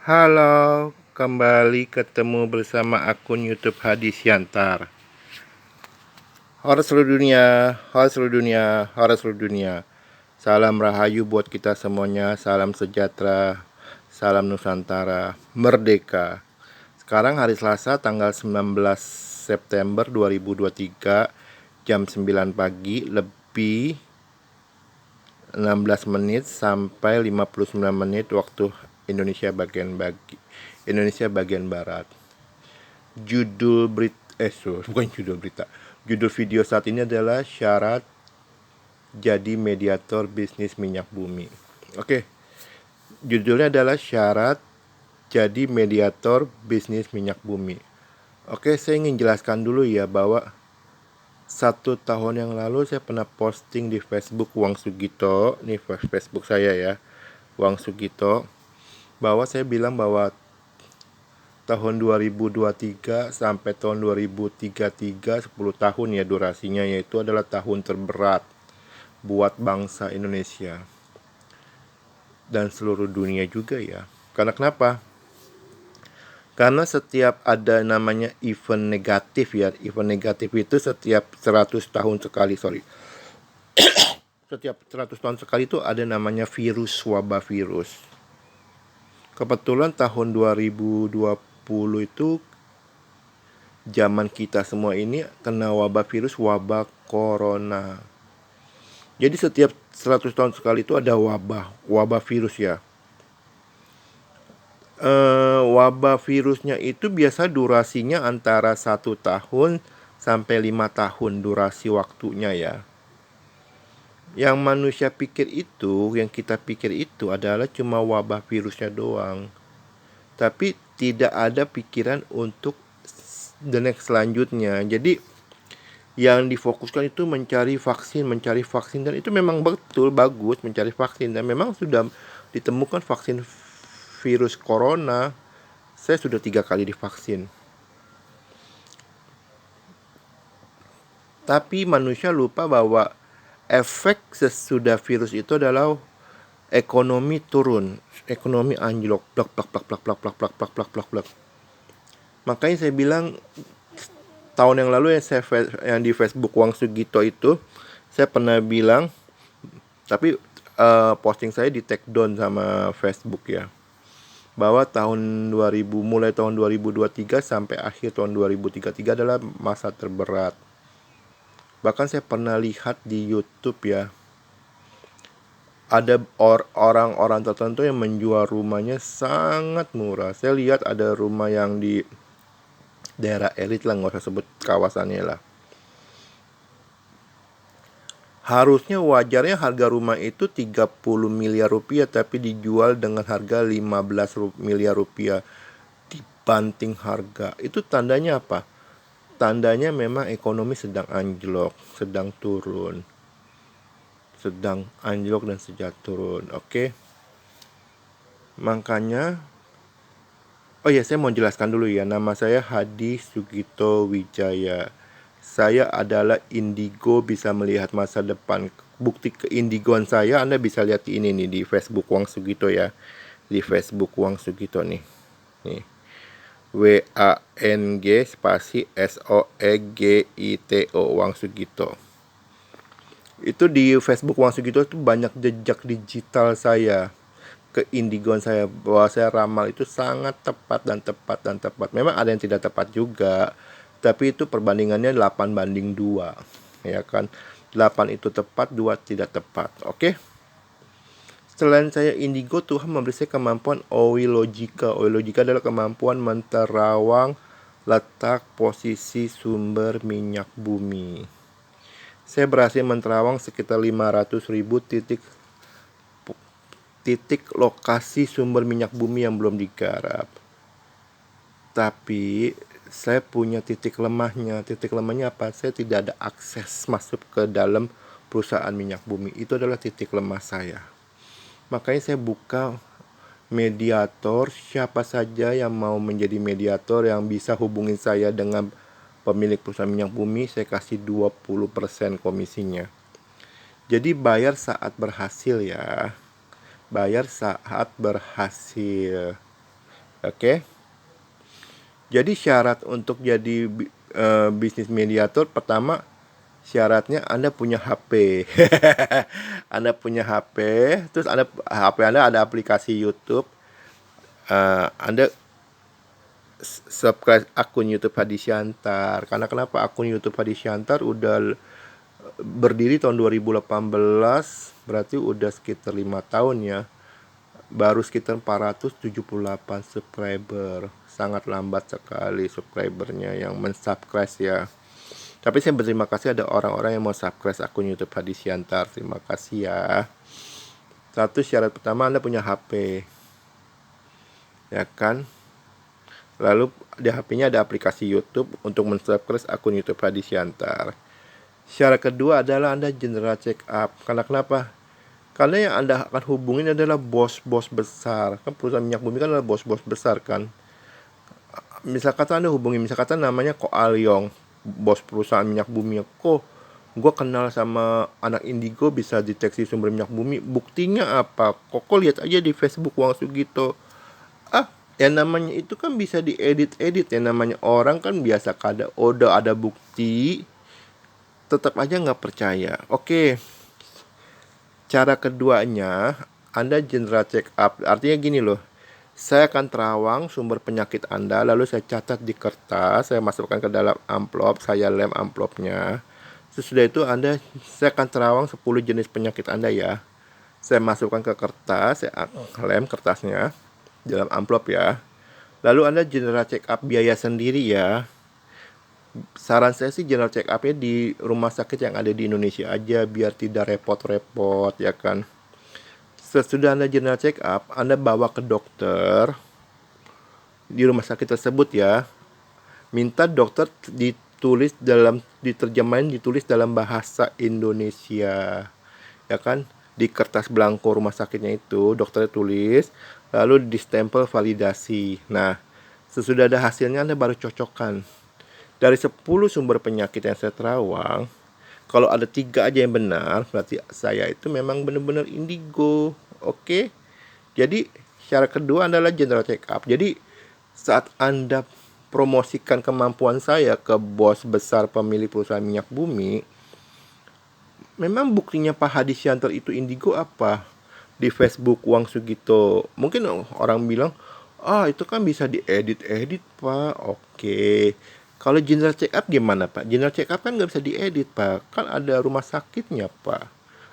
Halo, kembali ketemu bersama akun YouTube Hadi Siantar. Horor seluruh dunia, horor seluruh dunia, horor seluruh dunia. Salam rahayu buat kita semuanya, salam sejahtera, salam Nusantara, merdeka. Sekarang hari Selasa tanggal 19 September 2023, jam 9 pagi lebih 16 menit sampai 59 menit waktu Indonesia bagian barat. Judul video saat ini adalah syarat jadi mediator bisnis minyak bumi. Oke, judulnya adalah syarat jadi mediator bisnis minyak bumi. Oke, saya ingin jelaskan dulu ya bahwa 1 tahun yang lalu saya pernah posting di Facebook Wang Sugito, nih Facebook saya ya, Wang Sugito, bahwa saya bilang bahwa tahun 2023 sampai tahun 2033, 10 tahun ya durasinya, yaitu adalah tahun terberat buat bangsa Indonesia dan seluruh dunia juga ya. Karena kenapa? Karena setiap ada namanya event negatif ya, event negatif itu setiap 100 tahun sekali, setiap 100 tahun sekali itu ada namanya virus, wabah virus. Kebetulan tahun 2020 itu zaman kita semua ini kena wabah virus, wabah corona. Jadi setiap 100 tahun sekali itu ada wabah virus ya. Wabah virusnya itu biasa durasinya antara 1 tahun sampai 5 tahun durasi waktunya ya. Yang manusia pikir itu, yang kita pikir itu adalah cuma wabah virusnya doang. Tapi tidak ada pikiran untuk the next selanjutnya. Jadi yang difokuskan itu mencari vaksin, dan itu memang betul bagus mencari vaksin, dan memang sudah ditemukan vaksin virus corona. Saya sudah 3 kali divaksin. Tapi manusia lupa bahwa efek sesudah virus itu adalah ekonomi turun, ekonomi anjlok, plak plak plak plak plak plak plak plak plak plak plak. Makanya saya bilang tahun yang lalu yang di Facebook Wang Sugito itu saya pernah bilang, tapi posting saya di take down sama Facebook ya, bahwa mulai tahun 2023 sampai akhir tahun 2033 adalah masa terberat. Bahkan saya pernah lihat di YouTube ya, ada orang-orang tertentu yang menjual rumahnya sangat murah. Saya lihat ada rumah yang di daerah elit lah, nggak usah sebut kawasannya lah. Harusnya wajarnya harga rumah itu 30 miliar rupiah, tapi dijual dengan harga 15 miliar rupiah dibanting harga. Itu tandanya apa? Tandanya memang ekonomi sedang anjlok, sedang turun. Sedang anjlok dan sedang turun, oke? Makanya, oh ya, saya mau jelaskan dulu ya, nama saya Hadi Sugito Wijaya. Saya adalah indigo, bisa melihat masa depan. Bukti keindigoan saya Anda bisa lihat di ini nih, di Facebook Wang Sugito ya. Di Facebook Wang Sugito nih. Nih. WANG spasi SOEGITO Wang Sugito. Itu di Facebook Wang Sugito itu banyak jejak digital saya, keindigoan saya, bahwa saya ramal itu sangat tepat dan tepat dan tepat. Memang ada yang tidak tepat juga, tapi itu perbandingannya 8:2, ya kan? 8 itu tepat, 2 tidak tepat. Oke? Selain saya indigo, Tuhan memberi saya kemampuan oilogika. Oilogika adalah kemampuan menterawang letak posisi sumber minyak bumi. Saya berhasil menterawang sekitar 500.000 titik lokasi sumber minyak bumi yang belum digarap. Tapi saya punya titik lemahnya. Titik lemahnya apa? Saya tidak ada akses masuk ke dalam perusahaan minyak bumi. Itu adalah titik lemah saya. Makanya saya buka mediator. Siapa saja yang mau menjadi mediator, yang bisa hubungin saya dengan pemilik perusahaan minyak bumi, saya kasih 20% komisinya. Jadi bayar saat berhasil ya. Bayar saat berhasil. Oke. Jadi syarat untuk jadi bisnis mediator, pertama syaratnya Anda punya HP. Anda punya HP, terus HP Anda ada aplikasi YouTube. Anda subscribe akun YouTube Hadi Syantar. Karena kenapa? Akun YouTube Hadi Syantar udah berdiri tahun 2018, berarti udah sekitar 5 tahun ya. Baru sekitar 478 subscriber. Sangat lambat sekali subscribernya yang mensubscribe ya. Tapi saya berterima kasih ada orang-orang yang mau subscribe akun YouTube Hadi Syantar. Terima kasih ya. Satu syarat pertama, Anda punya HP. Ya kan? Lalu di HP-nya ada aplikasi YouTube untuk mensubscribe akun YouTube Hadi Syantar. Syarat kedua adalah Anda general check up. Karena kenapa? Karena yang Anda akan hubungin adalah bos-bos besar. Kan perusahaan minyak bumi kan adalah bos-bos besar kan. Misal kata Anda hubungi, misal kata namanya Ko Alyong, bos perusahaan minyak bumi. Kok gue kenal sama anak Indigo bisa deteksi sumber minyak bumi. Buktinya apa? Kok lihat aja di Facebook Wang Sugito. Yang namanya itu kan bisa diedit-edit. Yang namanya orang kan biasa udah ada bukti, tetap aja nggak percaya. Oke. Cara keduanya, Anda general check up. Artinya gini loh. Saya akan terawang sumber penyakit Anda, lalu saya catat di kertas, saya masukkan ke dalam amplop, saya lem amplopnya. Sesudah itu saya akan terawang 10 jenis penyakit Anda ya. Saya masukkan ke kertas, saya lem kertasnya dalam amplop ya. Lalu Anda general check up biaya sendiri ya. Saran saya sih general check up-nya di rumah sakit yang ada di Indonesia aja, biar tidak repot-repot ya kan. Sesudah Anda general check up, Anda bawa ke dokter di rumah sakit tersebut ya. Minta dokter ditulis dalam bahasa Indonesia. Ya kan? Di kertas belangko rumah sakitnya itu dokternya tulis, lalu distempel validasi. Nah, sesudah ada hasilnya Anda baru cocokkan. Dari 10 sumber penyakit yang saya terawang, kalau ada 3 aja yang benar, berarti saya itu memang benar-benar indigo. Oke. Jadi syarat kedua adalah general check up. Jadi saat Anda promosikan kemampuan saya ke bos besar pemilik perusahaan minyak bumi, memang buktinya Pak Hadi Syantar itu indigo apa? Di Facebook Wang Sugito. Mungkin orang bilang, itu kan bisa diedit-edit Pak. Oke. Kalau general check up gimana Pak? General check up kan nggak bisa diedit Pak. Kan ada rumah sakitnya Pak.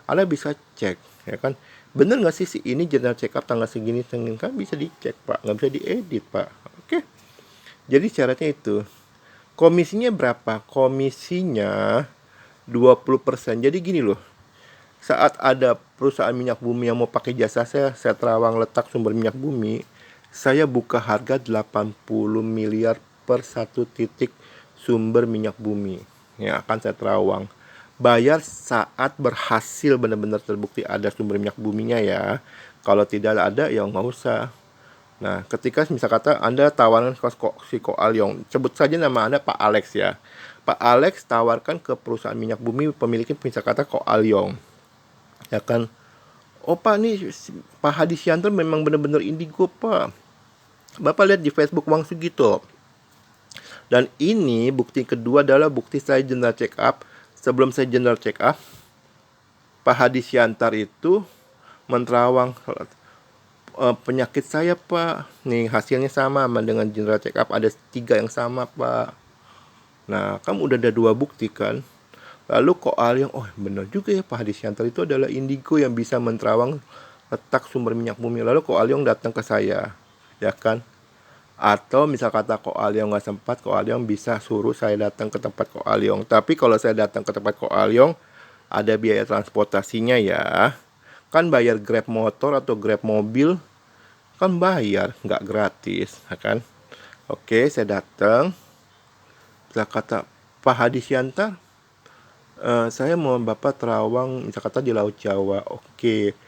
Anda bisa cek, ya kan? Bener nggak sih ini general check up tanggal segini kan bisa dicek Pak, nggak bisa diedit Pak. Oke. Jadi syaratnya itu. Komisinya berapa? Komisinya 20%. Jadi gini loh. Saat ada perusahaan minyak bumi yang mau pakai jasa saya terawang letak sumber minyak bumi, saya buka harga 80 miliar per satu titik sumber minyak bumi. Ya, akan saya terawang. Bayar saat berhasil benar-benar terbukti ada sumber minyak buminya ya. Kalau tidak ada ya nggak usah. Nah, ketika misal kata Anda tawaran si Ko Alyong, sebut saja nama Anda Pak Alex ya. Pak Alex tawarkan ke perusahaan minyak bumi pemiliknya misal kata Ko Alyong. Ya kan? Oh Pak, nih Pak Hadi Syantar memang benar-benar indigo Pak. Bapak lihat di Facebook Wang Sugito. Dan ini bukti kedua adalah bukti saya general check up. Sebelum saya general check up, Pak Hadi Syantar itu menerawang penyakit saya Pak. Nih hasilnya sama dengan general check up, ada 3 yang sama Pak. Nah, kamu udah ada 2 bukti kan. Lalu Ko Alyong, benar juga ya Pak Hadi Syantar itu adalah indigo yang bisa menerawang letak sumber minyak bumi. Lalu Ko Alyong datang ke saya, ya kan. Atau misal kata Ko Alyong nggak sempat, Ko Alyong bisa suruh saya datang ke tempat Ko Alyong. Tapi kalau saya datang ke tempat Ko Alyong, ada biaya transportasinya ya. Kan bayar Grab motor atau Grab mobil, kan bayar, nggak gratis, ya kan. Oke, saya datang. Misal kata Pak Hadi Syantar, saya mau Bapak terawang, misal kata di Laut Jawa. Oke.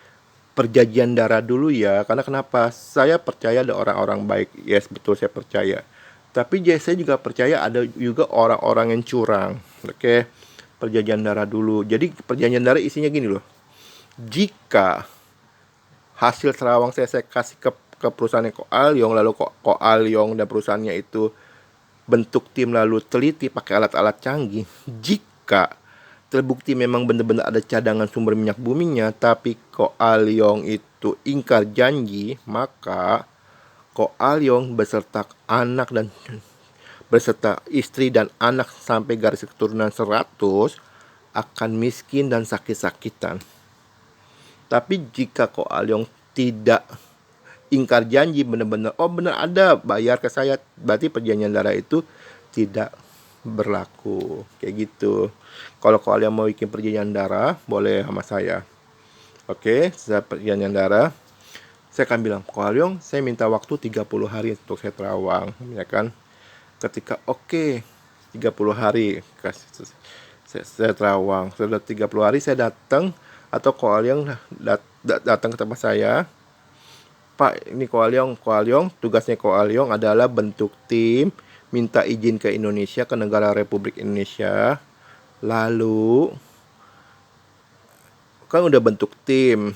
Perjanjian darah dulu ya, karena kenapa? Saya percaya ada orang-orang baik, yes betul saya percaya. Tapi saya juga percaya ada juga orang-orang yang curang. Oke, perjanjian darah dulu. Jadi perjanjian darah isinya gini loh. Jika hasil terawang saya kasih ke ke perusahaannya Ko Al-yong, lalu Ko Al-yong dan perusahaannya itu bentuk tim lalu teliti pakai alat-alat canggih. Jika terbukti memang benar-benar ada cadangan sumber minyak buminya, tapi Ko Al-yong itu ingkar janji, maka Ko Al-yong beserta istri dan anak sampai garis keturunan 100 akan miskin dan sakit-sakitan. Tapi jika Ko Al-yong tidak ingkar janji, benar-benar benar ada bayar ke saya, berarti perjanjian darah itu tidak berlaku. Kayak gitu. Kalau Ko Al-yong mau bikin perjanjian darah, boleh sama saya. Oke, saya perjanjian darah. Saya akan bilang, Ko Al-yong, saya minta waktu 30 hari untuk saya terawang, ya kan? Ketika 30 hari saya terawang, sudah 30 hari saya datang, atau Ko Al-yong datang ke tempat saya. Pak, ini Ko Al-yong, tugasnya Ko Al-yong adalah bentuk tim, minta izin ke Indonesia, ke negara Republik Indonesia. Lalu kan udah bentuk tim,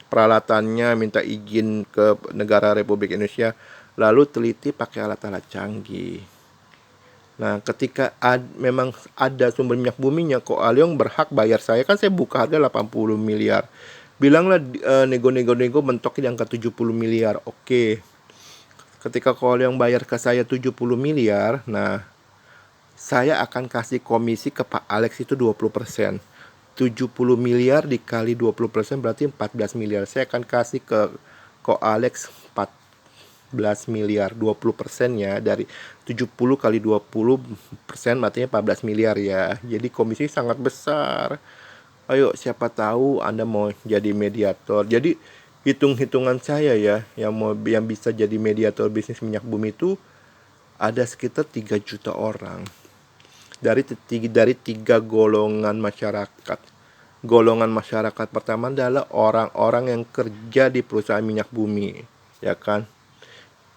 peralatannya minta izin ke negara Republik Indonesia, lalu teliti pakai alat-alat canggih. Nah, ketika memang ada sumber minyak buminya, Ko Al-yong berhak bayar saya, kan saya buka harga 80 miliar. Bilanglah nego-nego mentok di angka 70 miliar. Oke. Ketika Ko Al-yong bayar ke saya 70 miliar, nah saya akan kasih komisi ke Pak Alex itu 20%. 70 miliar dikali 20% berarti 14 miliar. Saya akan kasih ke Ko Alex 14 miliar, 20%-nya dari 70 kali 20% artinya 14 miliar ya. Jadi komisi sangat besar. Ayo, siapa tahu Anda mau jadi mediator. Jadi hitung-hitungan saya ya, yang bisa jadi mediator bisnis minyak bumi itu ada sekitar 3 juta orang. Dari 3 golongan masyarakat. Golongan masyarakat pertama adalah orang-orang yang kerja di perusahaan minyak bumi, ya kan?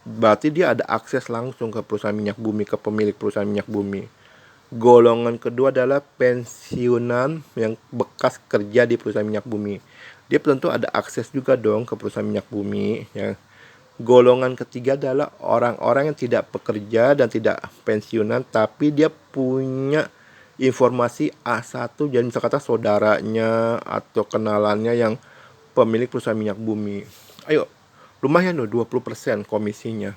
Berarti dia ada akses langsung ke perusahaan minyak bumi, ke pemilik perusahaan minyak bumi. Golongan kedua adalah pensiunan yang bekas kerja di perusahaan minyak bumi. Dia tentu ada akses juga dong ke perusahaan minyak bumi. Ya. Golongan ketiga adalah orang-orang yang tidak bekerja dan tidak pensiunan, tapi dia punya informasi A1, jadi misalnya kata saudaranya atau kenalannya yang pemilik perusahaan minyak bumi. Ayo, lumayan loh 20% komisinya.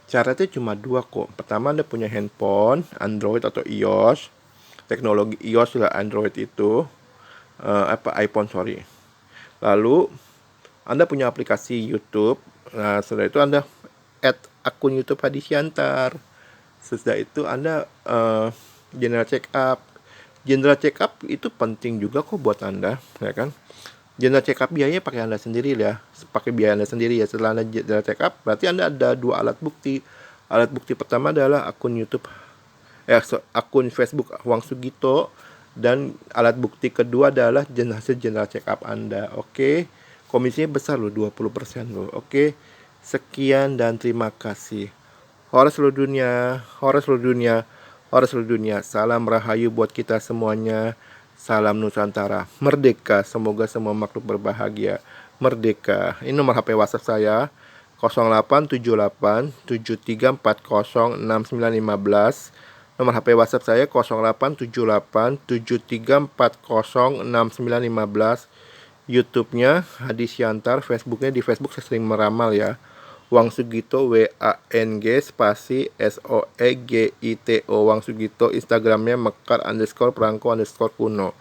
Syaratnya cuma 2 kok. Pertama, Anda punya handphone Android atau iOS. Teknologi iOS lah, Android itu iPhone sorry. Lalu Anda punya aplikasi YouTube. Nah, setelah itu Anda add akun YouTube Hadi Siantar. Setelah itu Anda general check up. General check up itu penting juga kok buat Anda, ya kan? General check up biayanya pakai Anda sendiri ya. Pakai biaya Anda sendiri ya. Setelah Anda general check up, berarti Anda ada 2 alat bukti. Alat bukti pertama adalah akun YouTube akun Facebook Wang Sugito, dan alat bukti kedua adalah hasil general check up Anda. Oke. Komisinya besar loh, 20% loh. Oke. Sekian dan terima kasih. Hora seluruh dunia, hora seluruh dunia, hora seluruh dunia. Salam rahayu buat kita semuanya. Salam Nusantara. Merdeka. Semoga semua makhluk berbahagia. Merdeka. Ini nomor HP WhatsApp saya. 0878 7340 6915. Nomor HP WhatsApp saya 0878 7340 6915. YouTube-nya Hadi Siantar, Facebook-nya di Facebook saya sering meramal ya. Wang Sugito, WANG spasi SOEGITO, Wang Sugito. Instagramnya Mekar_perangko_kuno.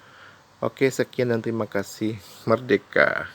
Oke, sekian dan terima kasih. Merdeka.